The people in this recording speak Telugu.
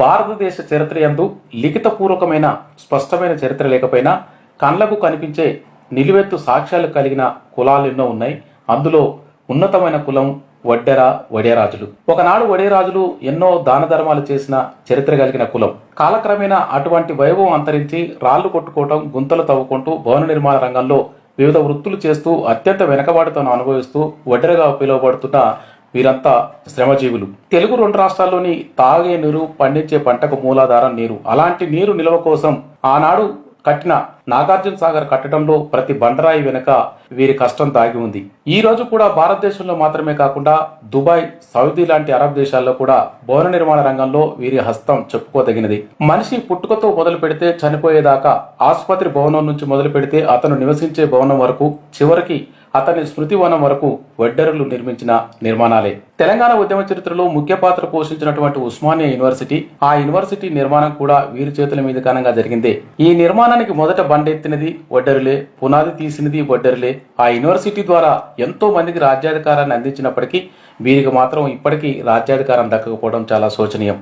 భారతదేశ చరిత్ర యందు లిఖితపూర్వకమైన స్పష్టమైన చరిత్ర లేకపోయినా కళ్ళకు కనిపించే నిలువెత్తు సాక్ష్యాలు కలిగిన కులాలు ఎన్నో ఉన్నాయి. అందులో ఉన్నతమైన కులం వడ్డెరాజులు. ఒకనాడు వడ్డెరాజులు ఎన్నో దాన ధర్మాలు చేసిన చరిత్ర కలిగిన కులం. కాలక్రమేణా అటువంటి వైభవం అంతరించి రాళ్లు కొట్టుకోవటం, గుంతలు తవ్వుకుంటూ భవన నిర్మాణ రంగంలో వివిధ వృత్తులు చేస్తూ అత్యంత వెనకబాటుతను అనుభవిస్తూ వడ్డెరగా పిలువబడుతున్న వీరంతా శ్రమజీవులు. తెలుగు 2 రాష్ట్రాల్లోని తాగే నీరు, పండించే పంటకు మూలాధారం నీరు. అలాంటి నీరు నిల్వ కోసం ఆనాడు కట్టిన నాగార్జున సాగర్ కట్టడంలో ప్రతి బండరాయి వెనుక వీరి కష్టం దాగి ఉంది. ఈ రోజు కూడా భారతదేశంలో మాత్రమే కాకుండా దుబాయ్, సౌదీ లాంటి అరబ్ దేశాల్లో కూడా భవన నిర్మాణ రంగంలో వీరి హస్తం చెప్పుకోదగినది. మనిషి పుట్టుకతో మొదలు పెడితే చనిపోయేదాకా, ఆసుపత్రి భవనం నుంచి మొదలు పెడితే అతను నివసించే భవనం వరకు, చివరికి అతని స్మృతి వనం వరకు వడ్డెరలు నిర్మించిన నిర్మాణాలే. తెలంగాణ ఉద్యమ చరిత్రలో ముఖ్య పాత్ర పోషించినటువంటి ఉస్మానియా యూనివర్సిటీ, ఆ యూనివర్సిటీ నిర్మాణం కూడా వీరి చేతుల మీద ఘనంగా జరిగిందే. ఈ నిర్మాణానికి మొదట బండెత్తినది వడ్డెరులే, పునాది తీసినది వడ్డెరులే. ఆ యూనివర్సిటీ ద్వారా ఎంతో మందికి రాజ్యాధికారాన్ని అందించినప్పటికీ వీరికి మాత్రం ఇప్పటికీ రాజ్యాధికారం దక్కకపోవడం చాలా శోచనీయం.